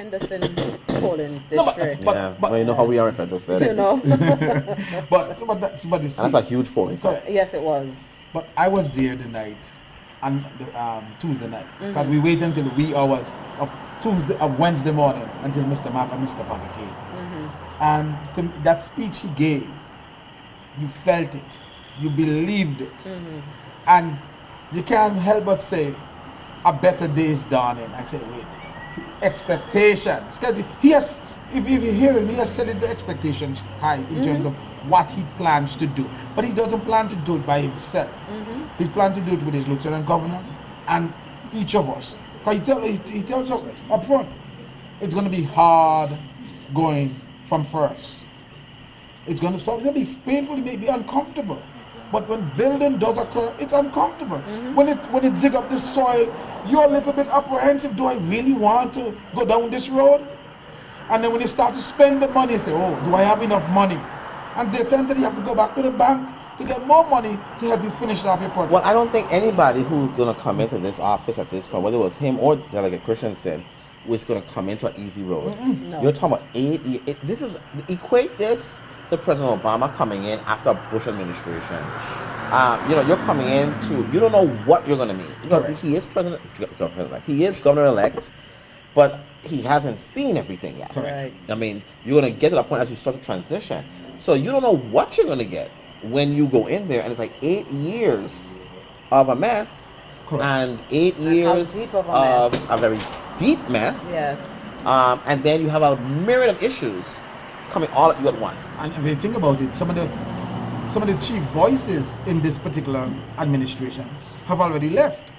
Henderson polling No, district. Yeah, well, you know how we are in Fredericksburg. You know. but you And see, that's a huge polling so, site. Yes, it was. but I was there the night, and Tuesday night, because we waited until the wee hours of Wednesday morning until Mr. Mapp and Mr. Potter came. And that speech he gave, you felt it, you believed it, and you can't help but say, a better day is dawning. I say, wait, expectations, because he has, if you hear him, he has set the expectations high in terms of what he plans to do, but he doesn't plan to do it by himself. He plans to do it with his lieutenant governor and each of us. Because he tells us up front, it's going to be hard going from first. It's going to be painful, it may be uncomfortable. But when building does occur, it's uncomfortable. When it dig up the soil, you're a little bit apprehensive. Do I really want to go down this road? And then when you start to spend the money, you say, oh, do I have enough money? And they tend that you have to go back to the bank to get more money to help you finish off your project. Well, I don't think anybody who's going to come into this office at this point, whether it was him or Delegate Christensen, was going to come into an easy road. No. You're talking about 8 years. Equate this to President Obama coming in after a Bush administration. You're coming in you don't know what you're going to meet. Because Correct. he is he is governor-elect, but he hasn't seen everything yet. Right. I mean, you're going to get to that point as you start to transition. So you don't know what you're going to get when you go in there, and it's like 8 years of a mess. Correct. And 8 how years deep of a mess. a very deep mess. Yes. And then you have a myriad of issues coming all at you at once. And if you think about it, some of the chief voices in this particular administration have already left.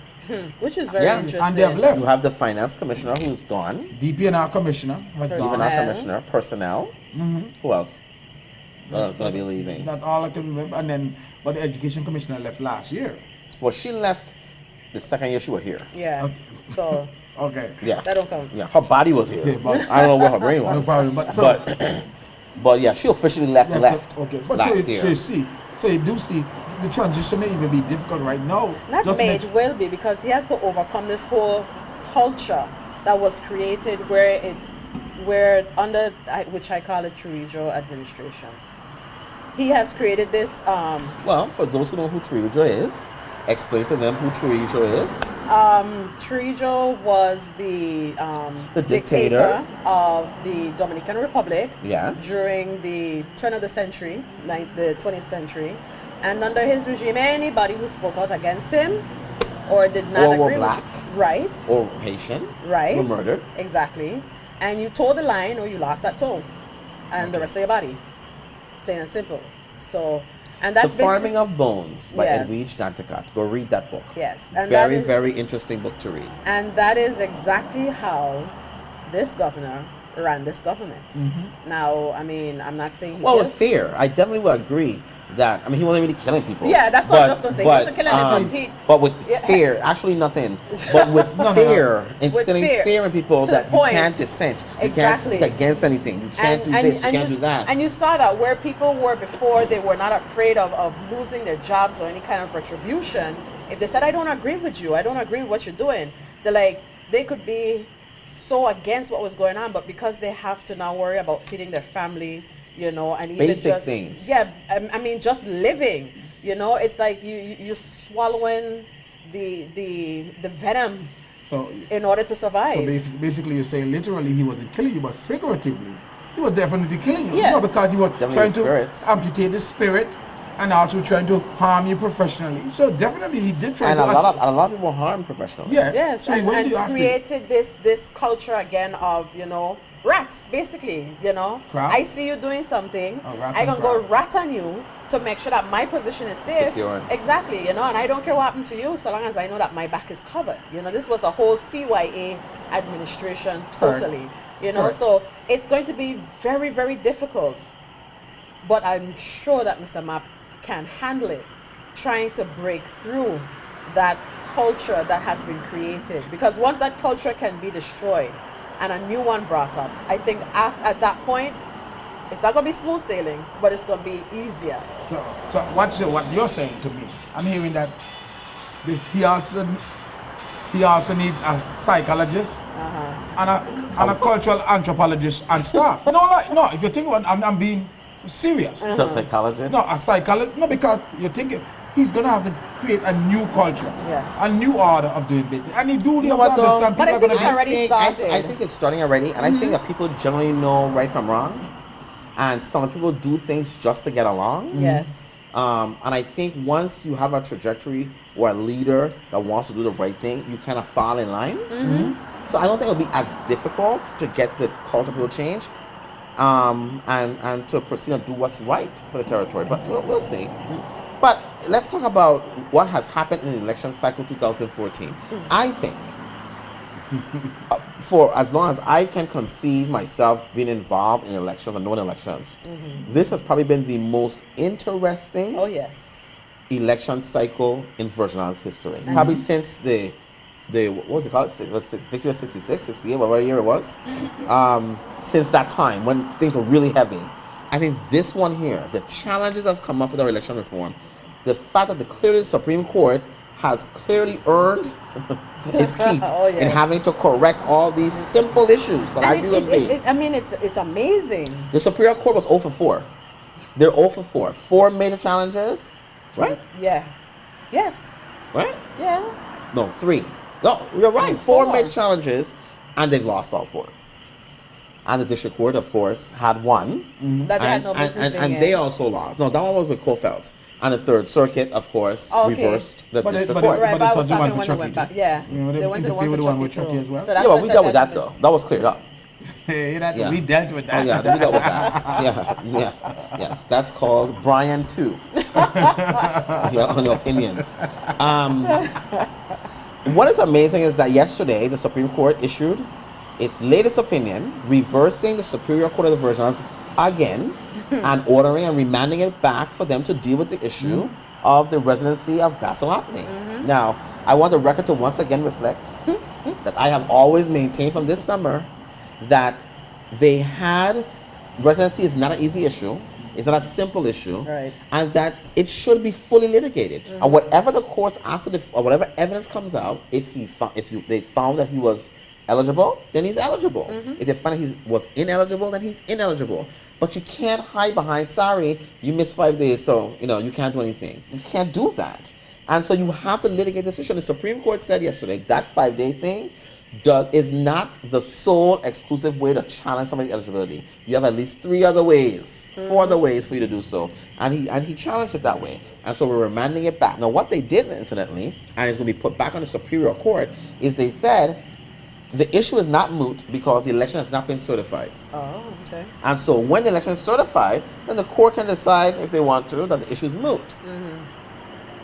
Which is very Yeah, interesting. and they have left. You have the finance commissioner who's gone. DPNR commissioner has Personnel. gone. DPNR commissioner, personnel. Who else? Going to be leaving. That's all I can remember. And then, but the education commissioner left last year. Well, she left the second year she was here. Yeah. Okay. So Okay. Yeah. that don't count. Yeah, her body was here. Okay, but- I don't know where her brain No was. problem. But so But yeah, she officially left Okay. But last year. so you do see the transition may even be difficult right now. Not Just made, next- will be, because he has to overcome this whole culture that was created where under which I call it Trujillo administration. He has created this Well, for those who know who Trujillo is, explain to them who Trujillo is. Trujillo was the dictator of the Dominican Republic Yes. during the turn of the century, like the 20th century. And under his regime, anybody who spoke out against him or did not Or were agree black. with, right, Or Haitian. right, Were murdered. exactly, and you toe the line or you lost that toe, and the rest of your body, plain and simple. So, and The that's Farming of Bones by Yes. Edwidge Danticat. Go read that book. yes, and Very, that is, very interesting book to read. and that is exactly how this governor ran this government. Now, I mean, I'm not saying he Well, killed- with fear, I definitely would agree that, I mean, he wasn't really killing people. Yeah, that's what I was just gonna say. He wasn't killing anybody. But with Yeah. fear, actually nothing. But with No. fear, instilling fear, fear in people to the that you point. can't dissent. You Exactly. can't speak against anything. You can't do this, you can't do that. And you saw that where people were before, they were not afraid of losing their jobs or any kind of retribution. If they said, I don't agree with you, I don't agree with what you're doing, they could be so against what was going on, but because they have to now worry about feeding their family, and even Basic just things. Yeah, I mean, just living. It's like you swallowing the venom So in order to survive. So basically, you're saying literally he wasn't killing you, but figuratively, he was definitely killing you. Yes. Because he was Definitely trying the to spirits. amputate the spirit and also trying to harm you professionally. So definitely he did try And to. a lot of people harm professionally. Yeah. Yes, So he went and to after. created this culture again of rats, basically. Crap? I see you doing something, Oh, rat I and can go crap. rat on you to make sure that my position is safe. Secure. Exactly, and I don't care what happened to you so long as I know that my back is covered. This was a whole CYA administration totally. Correct. So it's going to be very, very difficult. But I'm sure that Mr. Mapp can handle it, trying to break through that culture that has been created. Because once that culture can be destroyed and a new one brought up, I think at that point, it's not going to be smooth sailing, but it's going to be easier. So what you're saying to me, I'm hearing that he asked he also needs a psychologist and a cultural anthropologist and staff. No, if you think about it, I'm being serious. So psychologist? No, a psychologist. No, because you're thinking he's going to have to create a new culture, Yes. a new order of doing business. And you do know have what, to though? understand But I people are think going to it's already started. I think it's starting already, and I think that people generally know right from wrong, and some people do things just to get along. Yes. And I think once you have a trajectory or a leader that wants to do the right thing, you kind of fall in line. So I don't think it'll be as difficult to get the culture to change, and to proceed and do what's right for the territory. But we'll see. But let's talk about what has happened in the election cycle 2014. I think, for as long as I can conceive myself being involved in elections and knowing elections, this has probably been the most interesting Oh, yes. election cycle in Virgin Islands history. Probably since the what was it called? Was it Victory of 66, 68, whatever year it was. Since that time when things were really heavy. I think this one here, the challenges that have come up with our election reform, the fact that the Supreme Court has clearly earned its keep Oh, yes. in having to correct all these simple issues that I And do agree. I mean, it's amazing. The Superior Court was 0 for 4. They're 0 for 4. 4 major challenges, right? Yeah. Yes. Right? Yeah. No, 3. No, you're right. 4 4. major challenges, and they've lost all 4. And the District Court, of course, had 1. That they had And, no business and being they in. also lost. No, that one was with Kofeld. And the Third Circuit, of course, Oh, okay. reversed the But District but Court. Right, but but I they was told you one talking for when they went Chucky. back. Yeah. You know, They went to the one interfere for with the one Chucky with Chucky too. as well. So that's Yeah, why but I we said dealt with that that, though. That was cleared up. Hey, Yeah. we dealt with Oh, that. yeah, we dealt with that. Yeah. Yes, that's called Brian 2. On your opinions. What is amazing is that yesterday the Supreme Court issued its latest opinion, reversing the Superior Court of the Virgin Islands again, and ordering and remanding it back for them to deal with the issue of the residency of Basil Anthony. Now, I want the record to once again reflect that I have always maintained from this summer that they had residency is not an easy issue. It's not a simple issue, Right. and that it should be fully litigated. And whatever the courts after or whatever evidence comes out, if they found that he was eligible, then he's eligible. If they find that he was ineligible, then he's ineligible. But you can't hide behind, sorry, you missed 5 days, so you can't do anything. You can't do that. And so you have to litigate this issue. And the Supreme Court said yesterday that 5-day thing is not the sole exclusive way to challenge somebody's eligibility. You have at least 3 other ways, 4 other ways for you to do so. And he challenged it that way. And so we're remanding it back. Now what they did, incidentally, and it's going to be put back on the Superior Court, is they said the issue is not moot because the election has not been certified. Oh, okay. And so when the election is certified, then the court can decide if they want to that the issue is moot.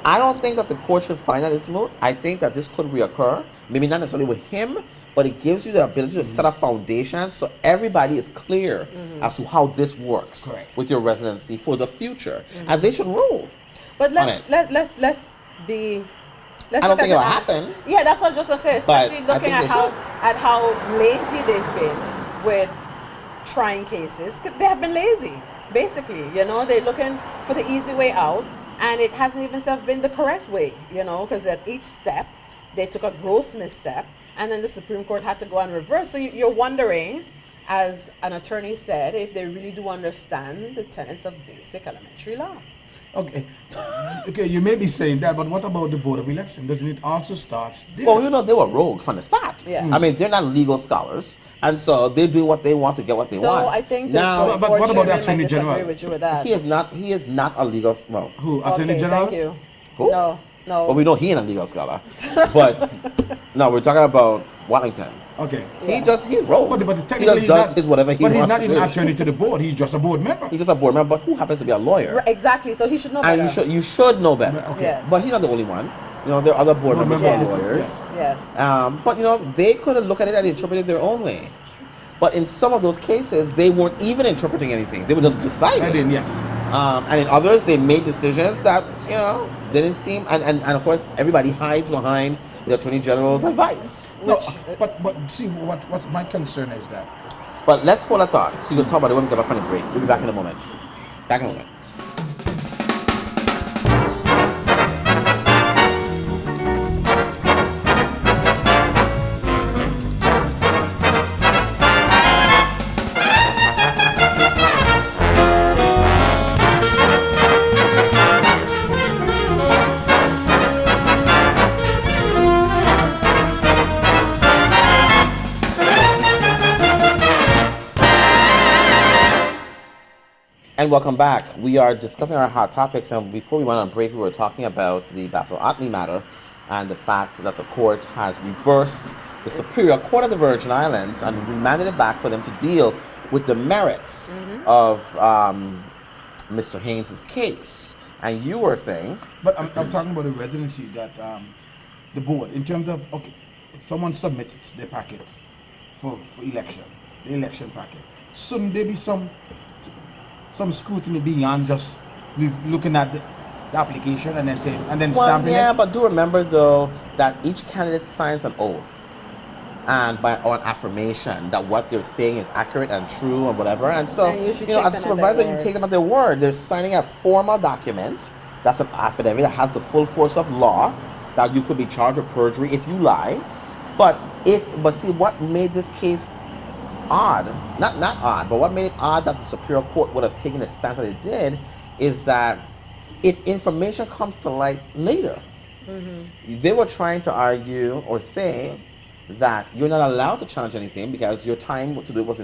I don't think that the court should find that it's moot. I think that this could reoccur, maybe not necessarily with him, but it gives you the ability to set a foundation so everybody is clear as to how this works Correct. with your residency for the future. And they should rule. But On it. let's be. Let's I don't look think at it'll the honest- happen. Yeah, that's what I was just gonna say. But Especially I looking think at they how lazy they've been with trying cases. They have been lazy, basically. They're looking for the easy way out, and it hasn't even been the correct way. Because at each step they took a gross misstep, and then the Supreme Court had to go and reverse. So you're wondering, as an attorney said, if they really do understand the tenets of basic elementary law. Okay, you may be saying that, but what about the Board of Election? Doesn't it also start there? Well, they were rogue from the start. Yeah. I mean, they're not legal scholars. And so they do what they want to get what they Though want. I think the now, Joint But Board what about the Chairman Attorney might disagree General? with you with that. he is not a legal well. Who? Attorney Okay, General? Thank you. Who? No. Well, we know he ain't a legal scholar. But no, we're talking about Wellington. Okay. He's rogue. But he technically just he's does not, his whatever he but wants he's not to even do. attorney to the board. He's just a board member. He's just a board member, but who happens to be a lawyer. Exactly. So he should know And better. you should know better. Okay. Yes. But he's not the only one. There are other board Board members who are members, lawyers. Yes. But they could have looked at it and interpreted it their own way. But in some of those cases, they weren't even interpreting anything. They were just deciding. Yes. And in others, they made decisions that, didn't seem, and of course, everybody hides behind the Attorney General's advice. No, but see, what's my concern is that But let's hold a thought. So you can talk about it when we get back from the break. We'll be back in a moment. Back in a moment. And welcome back. We are discussing our hot topics, and before we went on break, we were talking about the Basil Otley matter and the fact that the court has reversed the Superior Court of the Virgin Islands and remanded it back for them to deal with the merits of Mr. Haynes' case. And you were saying... But I'm talking about the residency that the board, in terms of, okay, someone submits their packet for election, the election packet. Shouldn't there be some scrutiny beyond just looking at the application and then saying, and then stamping yeah, it? but do remember though that each candidate signs an oath and or an affirmation that what they're saying is accurate and true or whatever. And so, And you should as a take them at supervisor, their you word. take them at their word. They're signing a formal document that's an affidavit that has the full force of law, that you could be charged with perjury if you lie. But see, what made this case odd, not odd, but what made it odd that the Superior Court would have taken the stance that it did is that if information comes to light later, they were trying to argue or say that you're not allowed to challenge anything because your time to do it was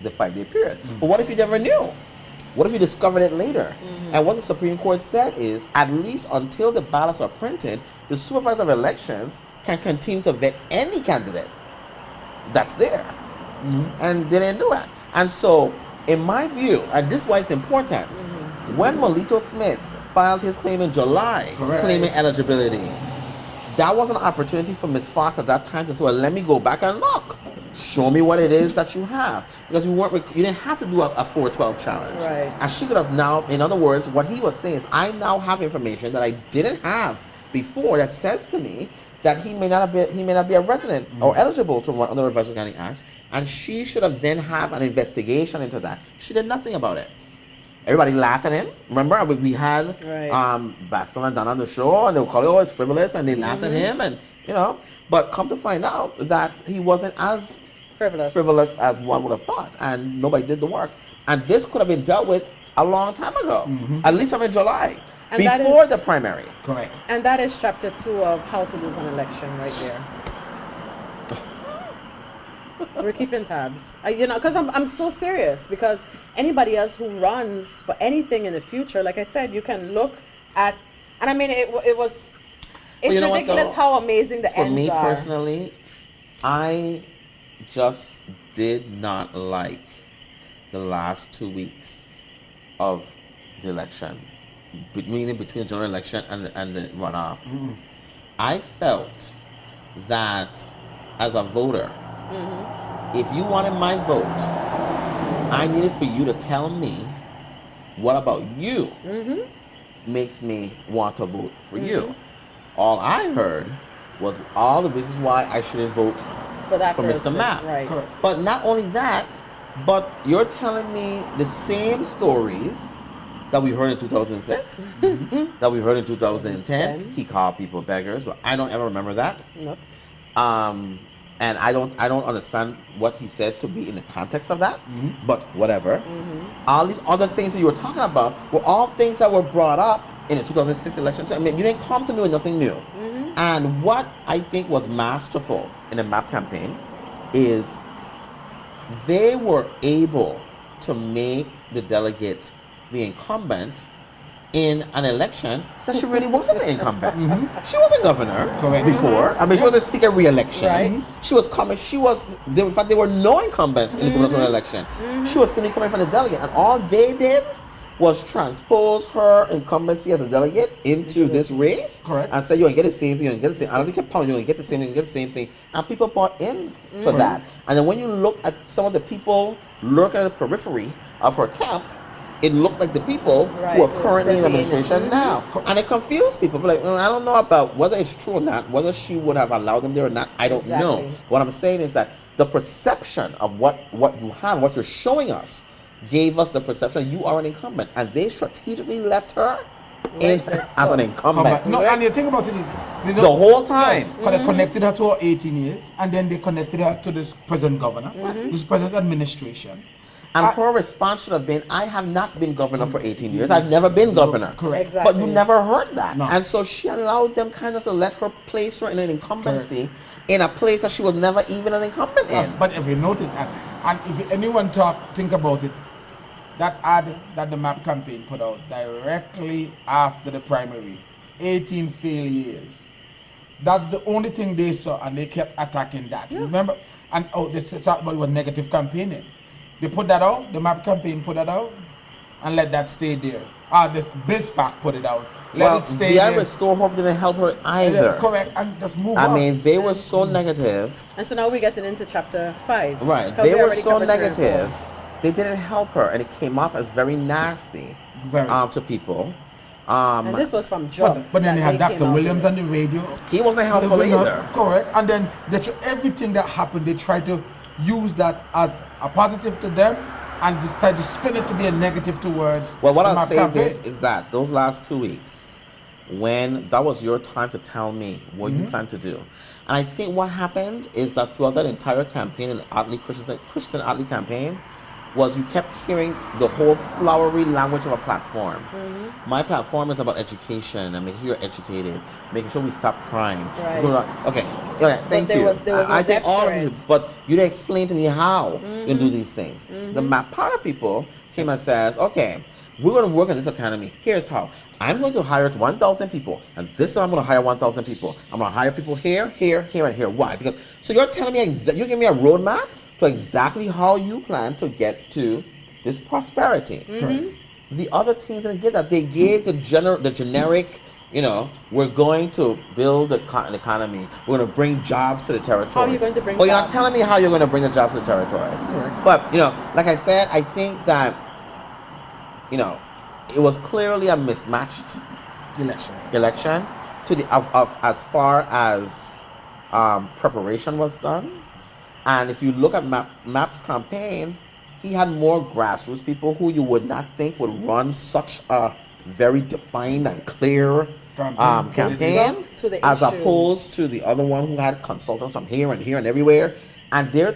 the 5-day period. But what if you never knew? What if you discovered it later? And what the Supreme Court said is, at least until the ballots are printed, the supervisor of elections can continue to vet any candidate that's there. And they didn't do it. And so, in my view, and this is why it's important, when Melito Smith filed his claim in July, Correct. claiming eligibility, that was an opportunity for Ms. Fox at that time to say, well, let me go back and look. Show me what it is that you have. Because you didn't have to do a 412 challenge. Right. And she could have now, in other words, what he was saying is, I now have information that I didn't have before that says to me that he may not be a resident or eligible to run under the Virgin County Act. And she should have then have an investigation into that. She did nothing about it. Everybody laughed at him. Remember, we had Basil and Donna on the show, and they were calling, oh, it's frivolous, and they laughed at him, and But come to find out that he wasn't as frivolous as one would have thought, and nobody did the work. And this could have been dealt with a long time ago, at least in July, And that before is- the primary. Correct. And that is chapter 2 of How to Lose an Election right there. We're keeping tabs. Because I'm so serious. Because anybody else who runs for anything in the future, like I said, you can look at, and I mean, it's you know what, ridiculous though? how amazing the For ends me are. personally, I just did not like the last 2 weeks of the election, meaning between the general election and the runoff. I felt that as a voter, if you wanted my vote, I needed for you to tell me what about you makes me want to vote for you. All I heard was all the reasons why I shouldn't vote for that for Mr. person, Mapp. right? Correct. But not only that, but you're telling me the same stories that we heard in 2006, that we heard in 2010. He called people beggars, but I don't ever remember that. Nope. And I don't understand what he said to be in the context of that. But whatever. All these other things that you were talking about were all things that were brought up in the 2006 election. So, I mean, you didn't come to me with nothing new. And what I think was masterful in the MAP campaign is they were able to make the delegate the incumbent in an election that she really wasn't the incumbent. She wasn't governor Correct. before. I mean, she wasn't seeking re-election. Right. She was coming. In fact, there were no incumbents in the gubernatorial election. She was simply coming from the delegate, and all they did was transpose her incumbency as a delegate into this race. Correct. And say you're gonna get the same thing. You're gonna get the same. I don't think you're gonna get the same thing. You get the same thing. And people bought in to that. And then when you look at some of the people lurking at the periphery of her camp, it looked like the people who are currently in administration now. And it confused people. Like, I don't know about whether it's true or not, whether she would have allowed them there or not, I don't know. Exactly. What I'm saying is that the perception of what you have, what you're showing us, gave us the perception you are an incumbent. And they strategically left her in that's as so. an incumbent. No, and you think about it, they The whole time. Because they connected her to her 18 years, and then they connected her to this present governor, this present administration. And her response should have been, I have not been governor for 18 years. I've never been governor. Correct. Exactly. But you never heard that. No. And so she allowed them kind of to let her place her in an incumbency in a place that she was never even an incumbent in. But if you notice, and if anyone think about it, that ad that the MAP campaign put out directly after the primary, 18 failures. That's the only thing they saw, and they kept attacking that. Yeah. Remember? And they talked about it was negative campaigning. They put that out, the MAP campaign put that out, and let that stay there. This BizPac put it out. Let it stay VI there. Restore Hope didn't help her either. Correct, and just move on. I mean, they were so negative. And so now we're getting into chapter 5. Right. because They we were already so covered 3 and negative. 4. They didn't help her, and it came off as very nasty Very. to people. And this was from Job. But then they that had came Dr. out Williams with. on the radio. He wasn't helpful They were not- either. Correct. And then everything that happened, they tried to use that as a positive to them and just try to spin it to be a negative towards Well, what the I'll MAP say campaign. this is that those last 2 weeks, when that was your time to tell me what you plan to do. And I think what happened is that throughout that entire campaign, and Christian Otley campaign, was you kept hearing the whole flowery language of a platform. My platform is about education and making sure you're educated, making sure we stop crime. Right. So, okay, thank there you. was no I think depth all to of you, it. but you didn't explain to me how you do these things. The MAPATA people came and says, okay, we're going to work on this academy. Here's how. I'm going to hire 1,000 people, and this time I'm going to hire 1,000 people. I'm going to hire people here, here, here, and here. Why? Because so you're telling me you're giving me a roadmap to exactly how you plan to get to this prosperity. Correct. The other teams didn't give that. They gave the generic. We're going to build the economy. We're going to bring jobs to the territory. How are you going to bring Well, you're not jobs? telling me how you're going to bring the jobs to the territory. Correct. But, like I said, I think that, it was clearly a mismatched election to the of as far as preparation was done. And if you look at MAP's campaign, he had more grassroots people who you would not think would run such a very defined and clear campaign Stuck to the as issues. opposed to the other one who had consultants from here and everywhere. And their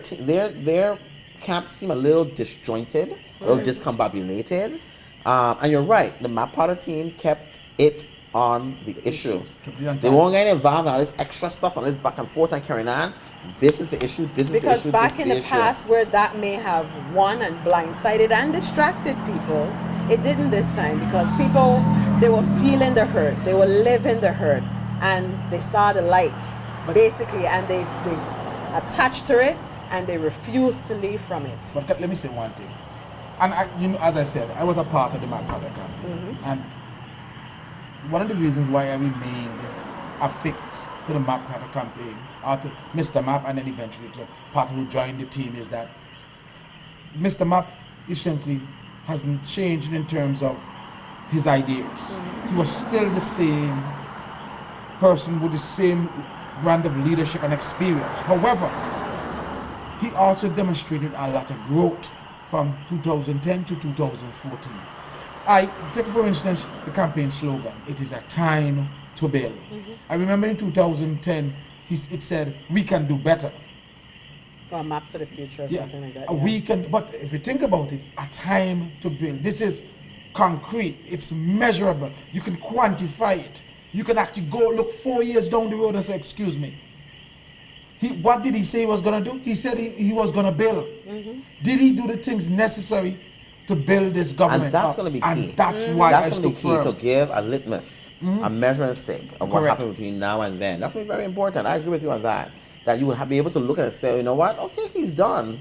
camp seemed a little disjointed, a little discombobulated. And you're right, the MAPATA team kept it on the issue. They won't get involved in all this extra stuff, on this back and forth and carrying on. This is the issue, this is the Because issue, back this in is the issue. past, where that may have won and blindsided and distracted people, it didn't this time, because people, they were feeling the hurt, they were living the hurt, and they saw the light, basically, and they attached to it, and they refused to leave from it. But let me say one thing. And as I said, I was a part of the MAPATA campaign. And one of the reasons why I remained affixed to the MAPATA campaign, or to Mr. MAP, and then eventually to the party who joined the team, is that Mr. MAP essentially hasn't changed in terms of his ideas. He was still the same person with the same brand of leadership and experience. However, he also demonstrated a lot of growth from 2010 to 2014. I take, for instance, the campaign slogan, "It is a time to build." I remember in 2010, it said, "We can do better." Or a map for the future or something like that. We can, but if you think about it, a time to build. This is concrete, it's measurable, you can quantify it. You can actually go look 4 years down the road and say, excuse me. What did he say he was going to do? He said he was going to build. Did he do the things necessary to build this government? And that's up? going to be key. And that's why I That's going to stood be key firm. to give a litmus, a measuring stick of what Correct. happened between now and then. That's going to be very important. I agree with you on that. That you will be able to look at it and say, you know what? Okay, he's done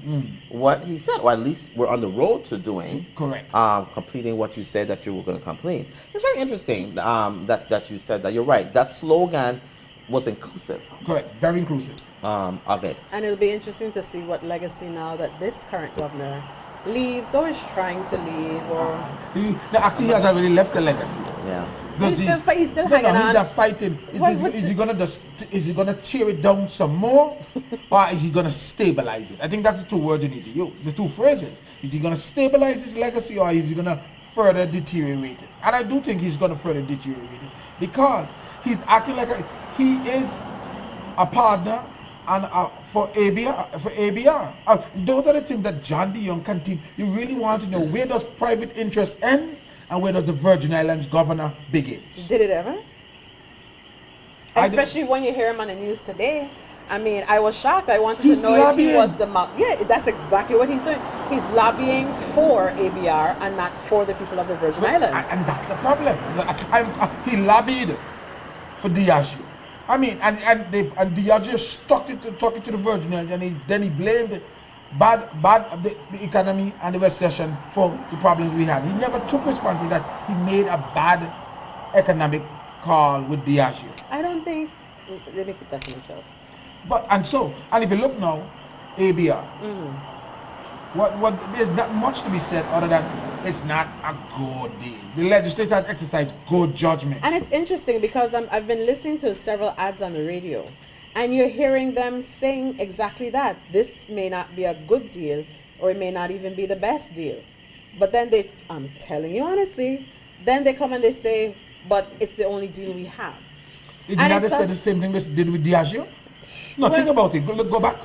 what he said, or at least we're on the road to doing. Correct. Completing what you said that you were going to complete. It's very interesting that you said that. You're right. That slogan was inclusive Correct. Very inclusive. of it. And it'll be interesting to see what legacy now that this current governor leaves or is trying to leave, or Actually, he has already left a legacy. Yeah. he's still No, hanging he's on. not fighting. Is he gonna tear it down some more, or is he gonna stabilize it? I think that's the two words you need to use. The two phrases. Is he gonna stabilize his legacy, or is he gonna further deteriorate it? And I do think he's gonna further deteriorate it, because he's acting like he is a partner and for ABR. Those are the things that John D. Young can teach. You really want to know, where does private interest end and where does the Virgin Islands governor begin? Did it ever? I Especially when you hear him on the news today, I mean, I was shocked. I wanted He's to know if he lobbying. was the yeah. That's exactly what he's doing. He's lobbying for ABR and not for the people of the Virgin Islands. And that's the problem. He lobbied for Diageo. I mean, and Diageo stuck it to the Virgin Islands, and then he blamed the economy and the recession for the problems we had. He never took responsibility that he made a bad economic call with Diageo. I don't think. Let me keep that to myself. And if you look now, ABR. What there's not much to be said other than it's not a good deal. The legislature has exercised good judgment. And it's interesting because I've been listening to several ads on the radio, and you're hearing them saying exactly that. This may not be a good deal, or it may not even be the best deal. But then I'm telling you honestly, then they come and they say, but it's the only deal we have. Did And you not it say the does- same thing they did with Diageo? No, Well, think about it. Go back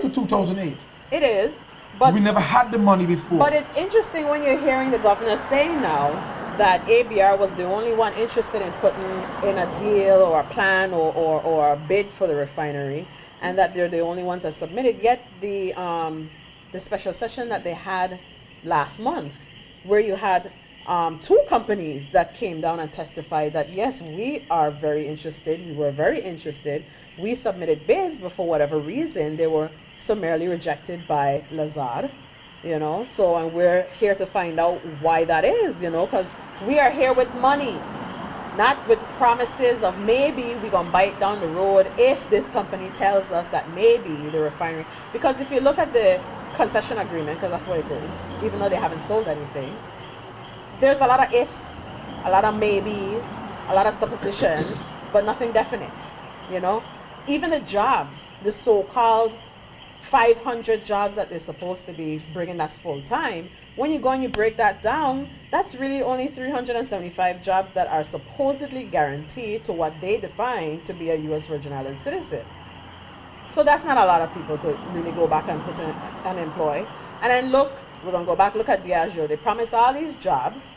to 2008. It is, but We never had the money before. But it's interesting when you're hearing the governor saying now that ABR was the only one interested in putting in a deal or a plan or a bid for the refinery, and that they're the only ones that submitted. Yet the special session that they had last month, where you had two companies that came down and testified that yes, we are very interested. We were very interested. We submitted bids, but for whatever reason, they were summarily rejected by Lazard. You know, so and we're here to find out why that is. You know, because we are here with money, not with promises of maybe we're gonna bite down the road if this company tells us that maybe the refinery. Because if you look at the concession agreement, because that's what it is, even though they haven't sold anything, there's a lot of ifs, a lot of maybes, a lot of suppositions, but nothing definite. You know, even the jobs, the so-called 500 jobs that they're supposed to be bringing that's full time, when you go and you break that down, that's really only 375 jobs that are supposedly guaranteed to what they define to be a U.S. Virgin Islands citizen. So that's not a lot of people to really go back and put in and employ. And then look, we're going to go back, look at Diageo. They promised all these jobs.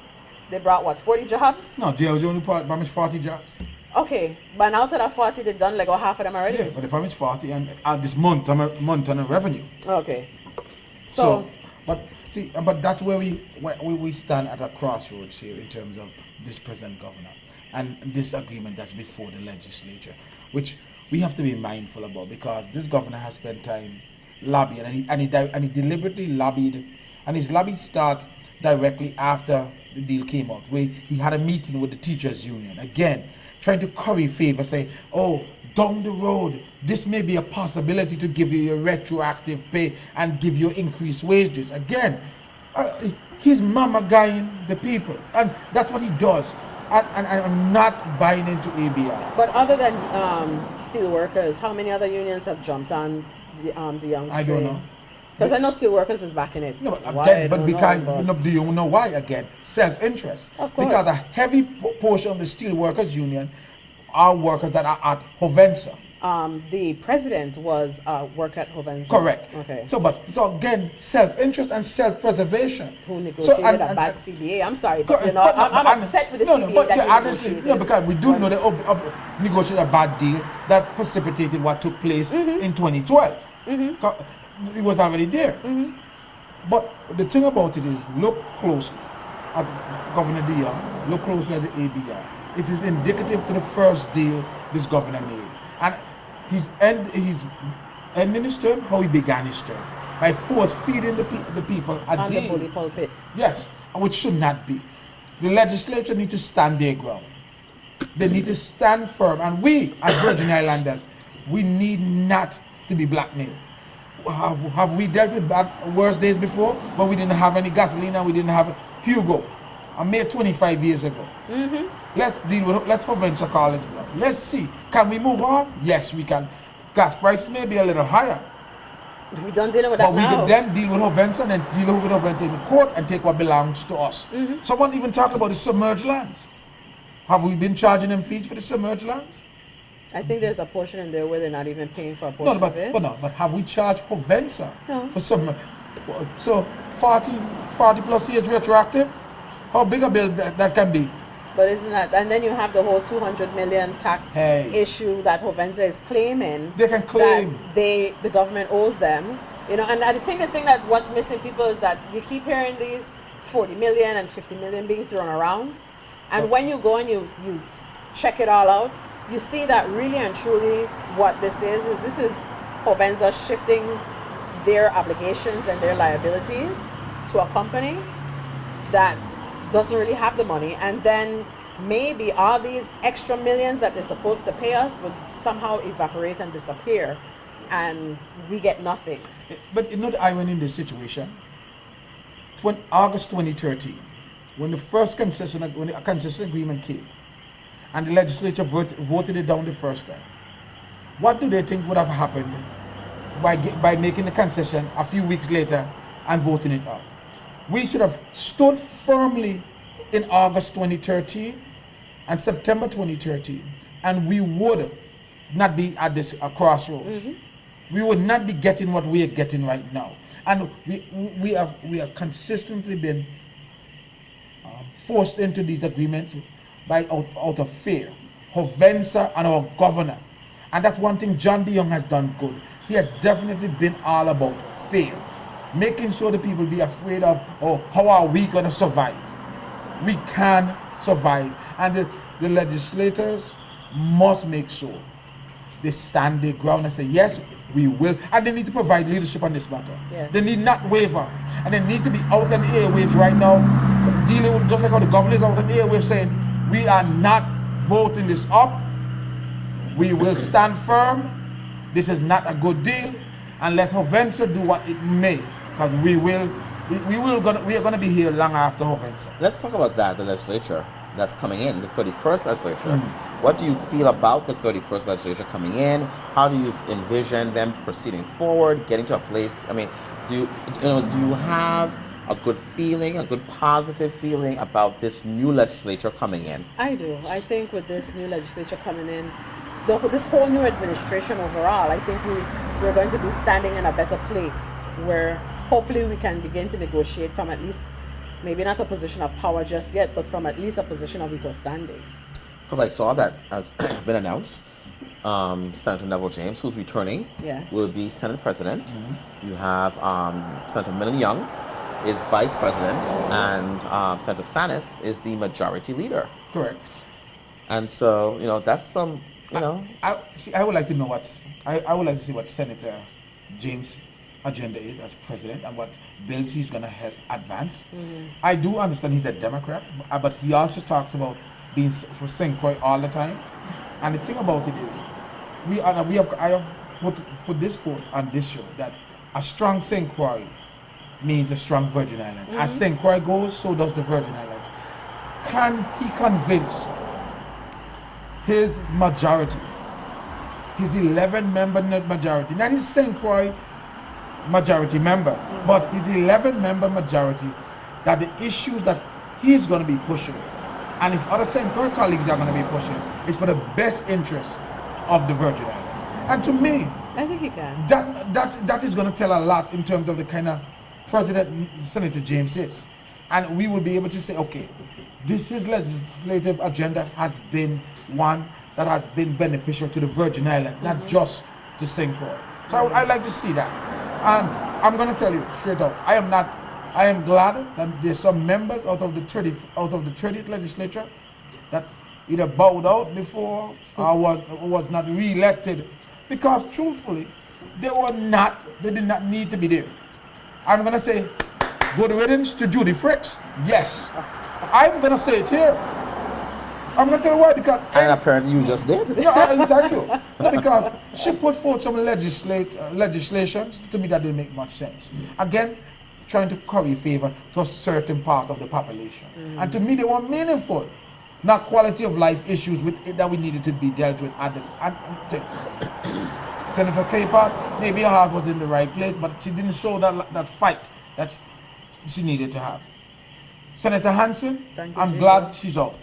They brought what, 40 jobs? No, Diageo only promised 40 jobs. Okay, but out of that 40, they've done like half of them already. Yeah, but they promised 40 and this month on a revenue. Okay. But that's where we stand at a crossroads here in terms of this present governor and this agreement that's before the legislature, which we have to be mindful about, because this governor has spent time lobbying and he deliberately lobbied, and his lobby start directly after the deal came out, where he had a meeting with the teachers union again, trying to curry favor, say, oh, down the road, this may be a possibility to give you your retroactive pay and give you increased wages. Again, he's mama guying the people, and that's what he does. And I'm not buying into ABR. But other than steel workers, how many other unions have jumped on the young I don't know. Because I know steel workers is backing it. No, but Why, again, I but don't because know, but- do you know why? Again, self-interest. Of course. Because a heavy portion of the steel workers union are workers that are at Hovensa. The president was work at Hovensa. Correct. Okay. So again, self-interest and self-preservation. Who negotiated a bad CBA? I'm sorry, but you know, I'm upset with the CBA that he honestly, negotiated. because we do know they negotiated a bad deal that precipitated what took place in 2012. It was already there. But the thing about it is, look closely at Governor Dion, look closely at the ABR. It is indicative to the first deal this governor made. And he's ending his term how he began his term, by force feeding the people a on deal. the bully pulpit. Yes, which should not be. The legislature need to stand their ground. They need to stand firm. And we, as Virgin Islanders, we need not to be blackmailed. Have we dealt with worse days before, when we didn't have any gasoline and we didn't have Hugo? I made 25 years ago. Let's Hovensa College Bluff. Let's see. Can we move on? Yes, we can. Gas prices may be a little higher, We don't deal with that but we now. can then deal with Hovensa and then deal with Hovensa in the court and take what belongs to us. Someone even talked about the submerged lands. Have we been charging them fees for the submerged lands? I think there's a portion in there where they're not even paying for a portion No, of it. but have we charged Hovensa No. for submerged? So 40 plus years retroactive? How big a bill that can be? But isn't that, and then you have the whole 200 million tax Hey. issue that Hovenza is claiming. They can claim. that the government owes them. You know, and I think the thing that what's missing people is that you keep hearing these 40 million and 50 million being thrown around. And when you go and you check it all out, you see that really and truly what this is Hovenza shifting their obligations and their liabilities to a company that doesn't really have the money, and then maybe all these extra millions that they're supposed to pay us would somehow evaporate and disappear, and we get nothing. But you know the irony in this situation? August 2013, when the first concession agreement came, and the legislature voted it down the first time, what do they think would have happened by making the concession a few weeks later and voting it up? We should have stood firmly in August 2013 and September 2013, and we would not be at this crossroads. We would not be getting what we are getting right now. And we have consistently been forced into these agreements out of fear. Hovenza and our governor. And that's one thing John de Jong has done good. He has definitely been all about fear. Making sure the people be afraid of, oh, how are we going to survive? We can survive. And the legislators must make sure they stand their ground and say, yes, we will. And they need to provide leadership on this matter. Yes. They need not waver. And they need to be out on the airwaves right now, dealing with, just like how the government is out on the airwaves saying, we are not voting this up. We will stand firm. This is not a good deal. And let Hovenza do what it may. Because we are going to be here long after Hovenza. Let's talk about that, the legislature that's coming in, the 31st legislature. What do you feel about the 31st legislature coming in? How do you envision them proceeding forward, getting to a place? I mean, do you have a good feeling, a good positive feeling about this new legislature coming in? I do. I think with this new legislature coming in, this whole new administration overall, I think we're going to be standing in a better place where hopefully we can begin to negotiate from at least, maybe not a position of power just yet, but from at least a position of equal standing. Because I saw that has been announced. Senator Neville James, who's returning, Yes. will be Senate President. You have Senator Millen Young is Vice President, and Senator Sanis is the Majority Leader. Correct. And so, that's some, I would like to know I would like to see what Senator James' agenda is as president and what bills he's going to help advance. I do understand he's a Democrat, but he also talks about being for St. Croix all the time. And the thing about it is, I have put this forth on this show that a strong St. Croix means a strong Virgin Island. As St. Croix goes, so does the Virgin Islands. Can he convince his majority, his 11-member majority, not his St. Croix majority members, but his 11-member majority, that the issues that he's going to be pushing and his other St. Croix colleagues are going to be pushing is for the best interest of the Virgin Islands? And to me, I think he can. that is going to tell a lot in terms of the kind of president Senator James is. And we will be able to say, okay, his legislative agenda has been one that has been beneficial to the Virgin Islands, not just to St. Croix. So I'd like to see that. And I'm going to tell you straight out, I am glad that there's some members out of the 30th legislature that either bowed out before or was not re-elected, because truthfully, they did not need to be there. I'm going to say, good riddance to Judy Fricks. Yes. I'm going to say it here. I'm going to tell you why, because... And apparently you just did. No, thank you. No, because she put forth some legislations to me that didn't make much sense. Again, trying to curry favor to a certain part of the population. And to me, they were meaningful, not quality of life issues that we needed to be dealt with at this. Senator Capehart, maybe her heart was in the right place, but she didn't show that fight that she needed to have. Senator Hansen, I'm glad she's out.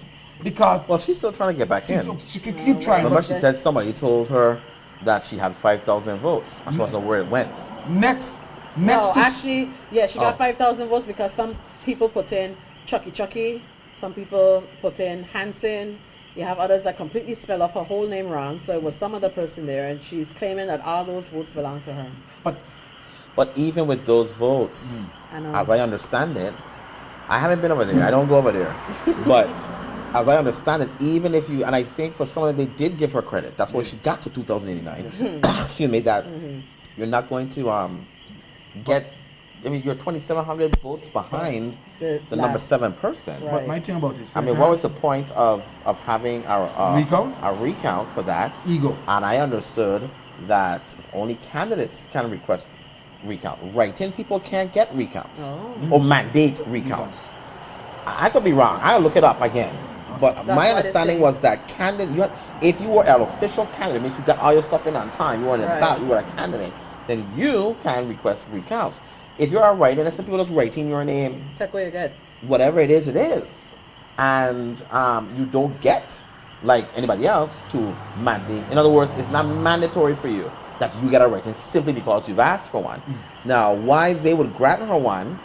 Because well, she's still trying to get back in. She can keep trying. Remember, she said somebody told her that she had 5,000 votes. I don't know where it went. Next No, actually, yeah, she got 5,000 votes because some people put in Chucky Some people put in Hansen. You have others that completely spell up her whole name wrong. So it was some other person there, and she's claiming that all those votes belong to her. But even with those votes, I know. as I understand it, I haven't been over there. I don't go over there. But as I understand it, even if you, and I think for some of them, they did give her credit. That's why she got to 2089. Excuse me, that you're not going to get, I mean, you're 2,700 votes behind the number 7 person. Right. But my thing about it, I mean, what was the point of having Recount? a recount for that? Ego. And I understood that only candidates can request recount. Write-in people can't get recounts or mandate recounts. I could be wrong. I'll look it up again. But That's my what understanding it's was that candidate, if you were an official candidate, means you got all your stuff in on time, you were in a Right. ballot, you were a candidate, then you can request recounts. If you're a write-in, and some people just writing your name, Take away good. whatever it is, and you don't get like anybody else to mandate. In other words, it's not mandatory for you that you get a write-in simply because you've asked for one. Now, why they would grant her one,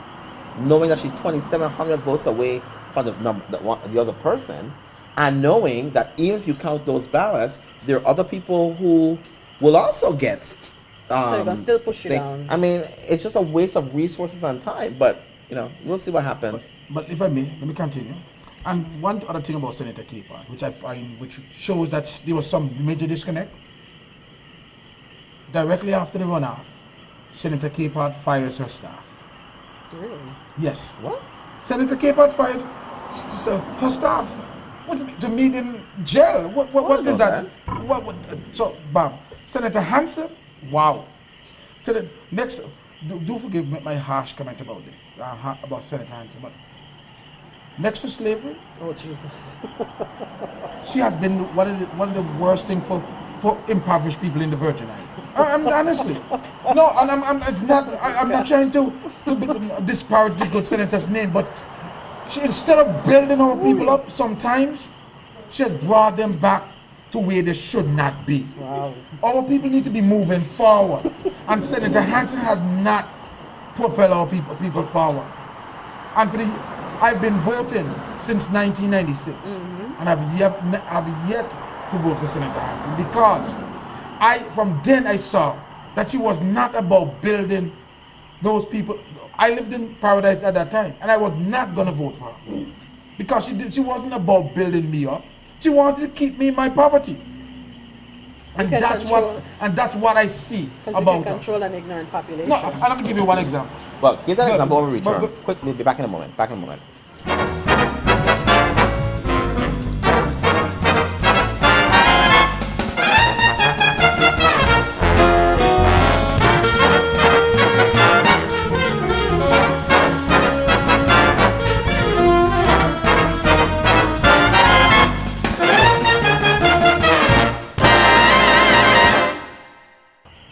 knowing that she's 2,700 votes away from the other person, and knowing that even if you count those ballots, there are other people who will also get. So they're gonna still push you down. I mean, it's just a waste of resources and time. But we'll see what happens. But if I may, let me continue. And one other thing about Senator Capehart, which I find, which shows that there was some major disconnect. Directly after the runoff, Senator Capehart fires her staff. Really? Yes. What? Senator Capehart fired her staff. What, to meet in jail? What is that? So, bam. Senator Hansen, wow. So the next, do forgive my harsh comment about this, about Senator Hansen, but next to slavery, Oh, Jesus. she has been one of the worst things for impoverished people in the Virgin Islands. I'm honestly, no, and I'm not trying to disparage the good senator's name, but she, instead of building our people up, sometimes she has brought them back to where they should not be. Wow. Our people need to be moving forward, and Senator Hansen has not propelled our people forward. And I've been voting since 1996, and I've yet to vote for Senator Hansen because from then I saw that she was not about building those people. I lived in Paradise at that time, and I was not gonna vote for her because she wasn't about building me up. She wanted to keep me in my poverty, and that's what I see Because about you can her. control an ignorant population. No, and let me give you one example. Well, give that Good. example when we return. But- Quick, we'll be back in a moment. Back in a moment.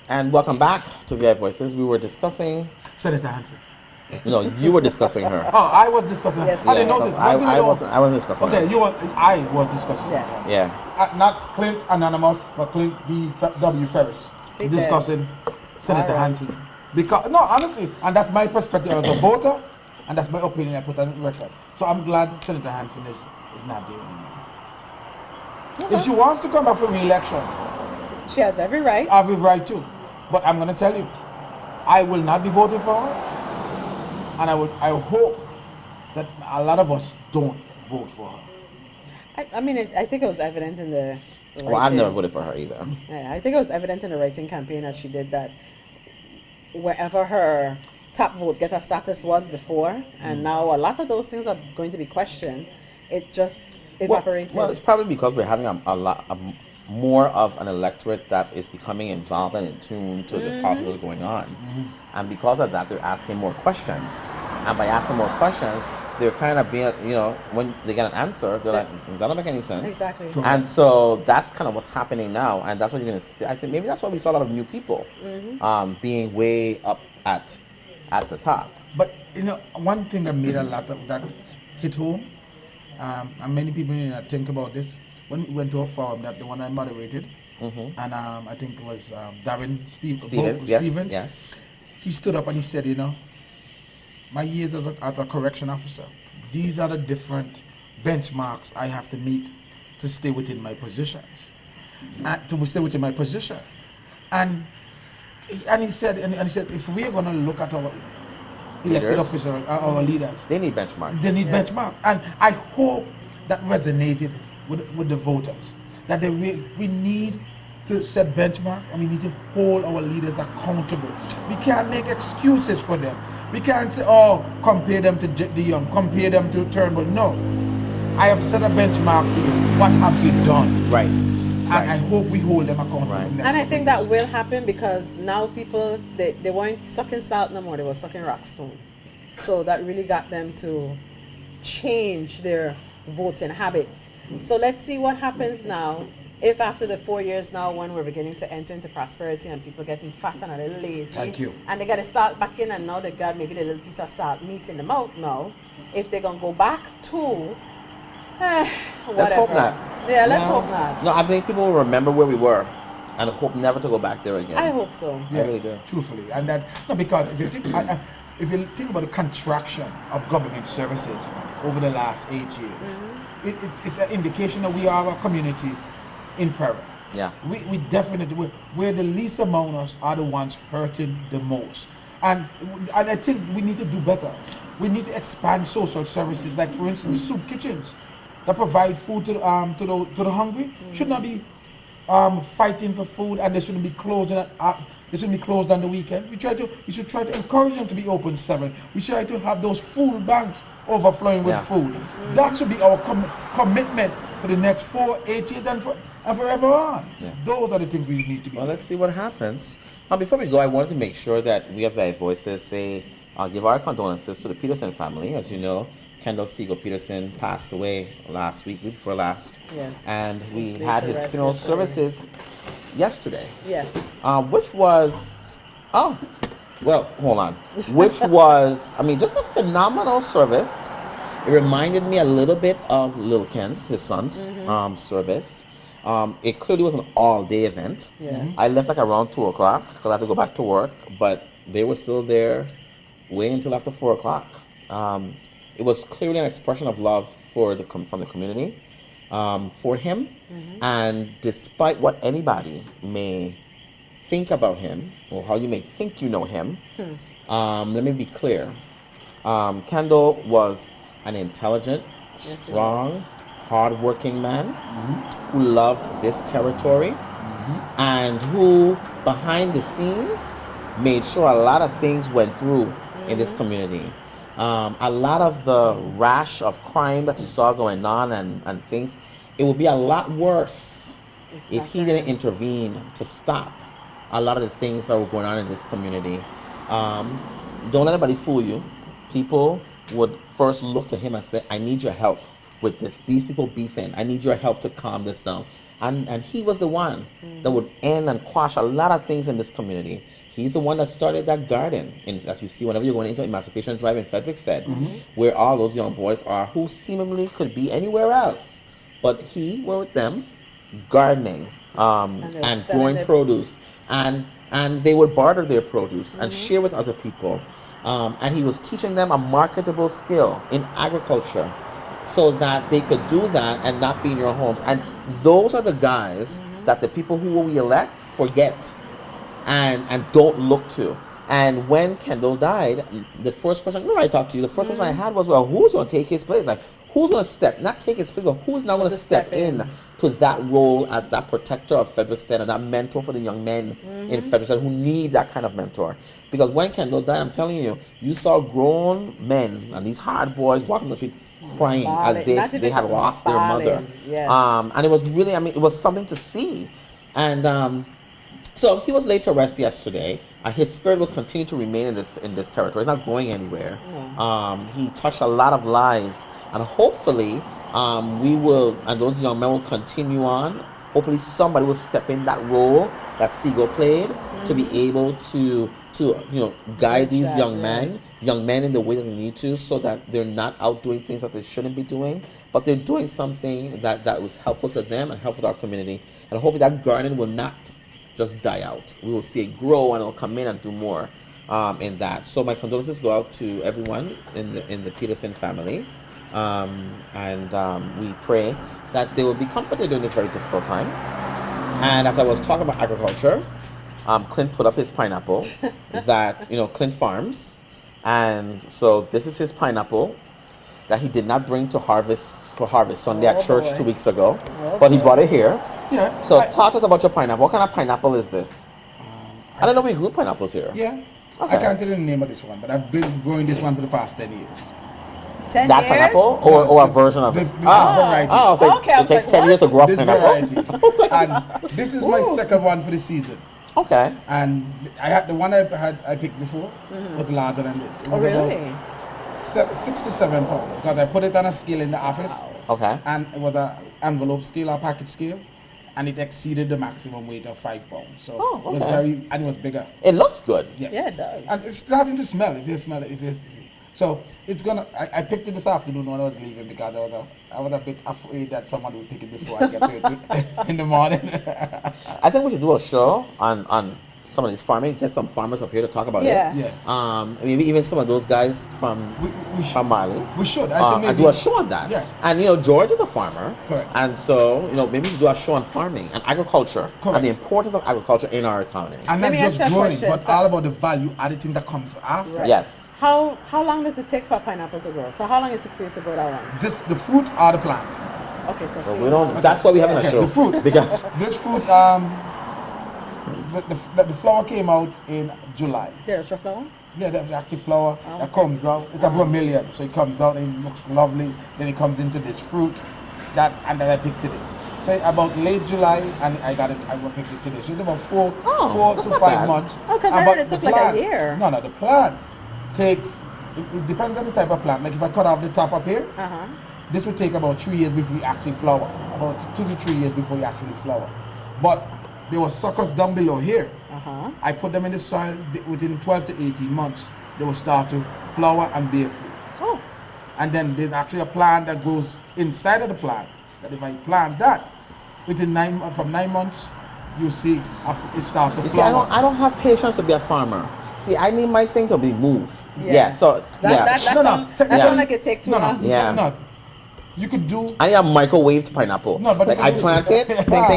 And welcome back to VI Voices. We were discussing, Senator Hansen. you were discussing her. Oh, I was discussing. Yes, I didn't yes. notice. I wasn't discussing Okay, her. I was discussing. Yes. Yeah. Not Clint Anonymous, but Clint W. Ferris See discussing Senator All right. Hansen. Because no, honestly, and that's my perspective as a voter, and that's my opinion I put on record. So I'm glad Senator Hansen is not there anymore. If she wants to come back for re-election, She has every right. I have a right to. But I'm going to tell you, I will not be voting for her, and I hope that a lot of us don't vote for her. I mean, I think it was evident in the Well, I've never voted for her either. Yeah, I think it was evident in the writing campaign as she did that wherever her top vote getter status was before, and now a lot of those things are going to be questioned. It just evaporated. Well, it's probably because we're having more of an electorate that is becoming involved and in tune to the politics that's going on. And because of that, they're asking more questions. And by asking more questions, they're kind of being, when they get an answer, they're like, that don't make any sense. Exactly. And so that's kind of what's happening now. And that's what you're going to see. I think maybe that's why we saw a lot of new people being way up at the top. But one thing that made a lot of that hit home, and many people think about this. When we went to a forum, that the one I moderated, and I think it was Darren Stevens. Yes. He stood up and he said, my years as a correction officer, these are the different benchmarks I have to meet to stay within my positions, to stay within my position. And he said, if we are going to look at our elected Leaders. officers, our leaders, They need benchmarks. they need benchmark. And I hope that resonated with the voters, that we need to set benchmark, and we need to hold our leaders accountable. We can't make excuses for them. We can't say, oh, compare them to the young, compare them to Turnbull. No. I have set a benchmark for you. What have you done? Right. And I hope we hold them accountable. Right. next And I couple think of that years. will happen because now people, they weren't sucking salt no more, they were sucking rock stone. So that really got them to change their voting habits. So let's see what happens now. If after the 4 years now, when we're beginning to enter into prosperity and people getting fat and a little lazy, Thank you. and they got the salt back in, and now they got maybe the little piece of salt meat in the mouth now, if they're gonna go back to whatever. Let's hope not. Yeah, let's No. hope not. No, I think people will remember where we were and hope never to go back there again. I hope so. I really do. Truthfully, and that no, because if you think about the contraction of government services over the last 8 years, it's an indication that we are a community in peril. Yeah. We definitely we're the least among us are the ones hurting the most, and I think we need to do better. We need to expand social services, like for instance, soup kitchens that provide food to the hungry should not be fighting for food, and they shouldn't be closed. They shouldn't be closed on the weekend. We should try to encourage them to be open 7. We try to have those food banks overflowing with Yeah. food. That should be our commitment for the next 4, 8 years and forever on. Yeah. Those are the things we need to be. Well, let's see what happens. Before we go, I wanted to make sure that we have voices say, give our condolences to the Peterson family. As you know, Kendall Siegel Peterson passed away last week before last. Yes. And we His had later his rest funeral yesterday. services yesterday. Yes. Which was, hold on. Which was, just a phenomenal service. It reminded me a little bit of Lil Ken's, his son's service. It clearly was an all-day event. Yes. I left like around 2 o'clock because I had to go back to work, but they were still there way until after 4 o'clock. It was clearly an expression of love for from the community, for him. And despite what anybody may think about him or how you may think you know him, let me be clear. Kendall was an intelligent, Yes, he strong, hard-working man who loved this territory and who, behind the scenes, made sure a lot of things went through in this community. A lot of the rash of crime that you saw going on and things, it would be a lot worse if he didn't intervene to stop a lot of the things that were going on in this community. Don't let anybody fool you. People would first look to him and say, I need your help with this. These people beefing. I need your help to calm this down. And he was the one that would end and quash a lot of things in this community. He's the one that started that garden that you see whenever you're going into Emancipation Drive in Frederickstead, where all those young boys are who seemingly could be anywhere else. But he were with them gardening and growing produce. And they would barter their produce and share with other people. And he was teaching them a marketable skill in agriculture so that they could do that and not be in your homes. And those are the guys that the people who we elect forget and don't look to. And when Kendall died, the first question, remember I talked to you, the first question I had was, well, who's going to take his place? Like, who's going to not take his place, but who's now going to step in to that role as that protector of Frederickstead and that mentor for the young men in Frederickstead who need that kind of mentor? Because when Kendall died, I'm telling you, you saw grown men and these hard boys walking the street crying as if they had lost their mother. Yes. And it was really, it was something to see. And so he was laid to rest yesterday. His spirit will continue to remain in this territory. It's not going anywhere. He touched a lot of lives, and hopefully we will, and those young men will continue on. Hopefully somebody will step in that role that Siegel played to be able to guide these young men in the way that they need to, so that they're not out doing things that they shouldn't be doing, but they're doing something that was helpful to them and helpful to our community. And hopefully that garden will not just die out. We will see it grow and it'll come in and do more in that. So my condolences go out to everyone in the Peterson family. We pray that they will be comforted during this very difficult time. And as I was talking about agriculture, Clint put up his pineapple that, Clint farms. And so this is his pineapple that he did not bring to Harvest Sunday at church boy. 2 weeks ago, Oh, but he boy. brought it here. Yeah. So talk to us about your pineapple. What kind of pineapple is this? I don't know we grew pineapples here. Yeah. Okay. I can't tell you the name of this one, but I've been growing this one for the past 10 years. 10 That years? pineapple or a version of The- it? the variety. I was like, Okay, I it was takes like, 10 years to what? grow up This pineapple. variety. I was like, And this is my second one for the season. okay. And I had the one I picked before was larger than this. It Oh, was really? about 6 to 7 pounds because I put it on a scale in the office, Okay. and it was an envelope scale or package scale, and it exceeded the maximum weight of 5 pounds. So Oh, it was okay. and it was bigger. It looks good. Yes. Yeah, it does. And it's starting to smell. If you smell it, so it's gonna. I picked it this afternoon when I was leaving because I was a bit afraid that someone would pick it before I get to it in the morning. I think we should do a show on some of these farming. Get some farmers up here to talk about Yeah. Yeah. it. Maybe even some of those guys from We should. from Mali. We should. I think And maybe do a show on that. Yeah. And George is a farmer. Correct. And so maybe we should do a show on farming and agriculture Correct. and the importance of agriculture in our economy. And Let not me just ask you a growing, question. but So- all about the value added thing that comes after. Yes. How long does it take for a pineapple to grow? So how long it took for you to grow that one? The fruit or the plant. Okay, so But see, we don't. That's why we have a Okay, show. the fruit. Because This fruit, the flower came out in July. There's your flower? Yeah, that's actually flower Oh, that okay. comes out. It's a bromeliad, so it comes out and it looks lovely. Then it comes into this fruit, and then I picked it. So about late July, and I got it. I picked it today. So it's about four that's to not 5 bad. months. Oh, 'cause I And heard but it took the like a plant- year. No, the plant takes. It depends on the type of plant. Like if I cut off the top up here, Uh-huh. this would take about 3 years before you actually flower. About 2 to 3 years before you actually flower. But there were suckers down below here. Uh-huh. I put them in the soil. Within 12 to 18 months, they will start to flower and bear fruit. Oh, And then there's actually a plant that goes inside of the plant. That if I plant that, from 9 months, you see it starts to you see, I flower. don't have patience to be a farmer. See, I need my thing to be moved. Yeah. Yeah. So that No, no, sound technically- like it takes too no, long. Yeah. no. You could do. I need a microwaved pineapple. No, but like the I thing is- plant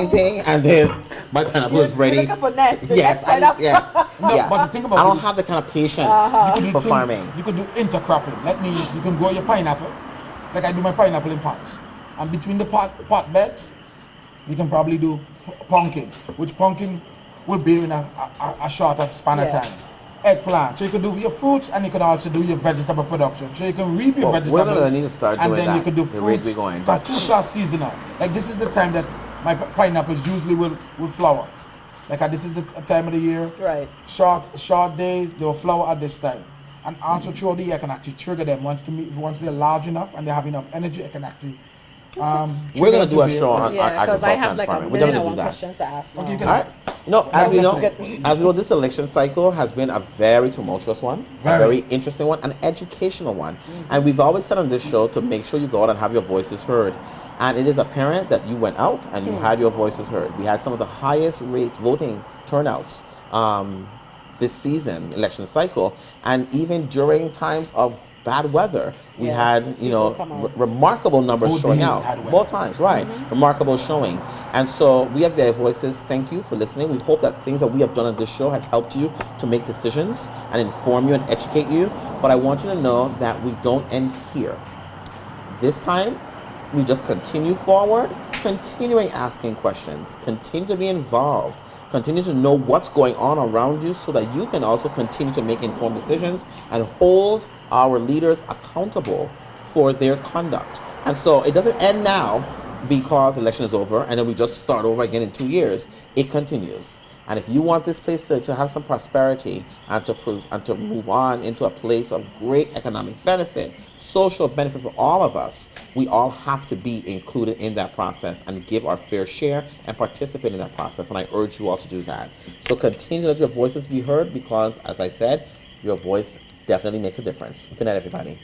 it, ting, and then my pineapple is You're ready. looking for nest. the Yes, nest I just, pineapple. yeah. No, yeah. but the thing about I don't it- have the kind of patience You could do for things- farming. You could do intercropping. That means you can grow your pineapple, like I do my pineapple in pots. And between the pot beds, you can probably do pumpkin, which pumpkin will bear in a shorter span of Yeah. time. Eggplant. So you can do your fruits and you can also do your vegetable production. So you can reap your Well, vegetables. we're gonna need to start and doing then you that, can do the rate fruits. we're going, But but- fruits are seasonal. Like this is the time that my pineapples usually will flower. Like this is the time of the year. Right. Short days, they will flower at this time. And also throughout the year, I can actually trigger them once they're large enough and they have enough energy. I can actually. We're gonna do a show on Yeah, because I agriculture have and like a farming. We're million gonna and do one that. questions to ask. Okay, now. you can All right. As we Yeah, know, this election cycle has been a very tumultuous one, a Very. very interesting one, an educational one. And we've always said on this show to make sure you go out and have your voices heard. And it is apparent that you went out and you had your voices heard. We had some of the highest rates voting turnouts this season, election cycle, and even during times of bad weather, we Yes, had people come out. remarkable numbers Both showing days out. had weather. Both times, right? Remarkable showing. And so we have their voices. Thank you for listening. We hope that things that we have done on this show has helped you to make decisions and inform you and educate you. But I want you to know that we don't end here. This time, we just continue forward, continuing asking questions, continue to be involved, continue to know what's going on around you so that you can also continue to make informed decisions and hold our leaders accountable for their conduct. And so it doesn't end now because the election is over and then we just start over again in 2 years. It continues. And if you want this place to have some prosperity and to move on into a place of great economic benefit, social benefit for all of us, we all have to be included in that process and give our fair share and participate in that process. And I urge you all to do that. So continue to let your voices be heard because, as I said, your voice definitely makes a difference. Good night, everybody.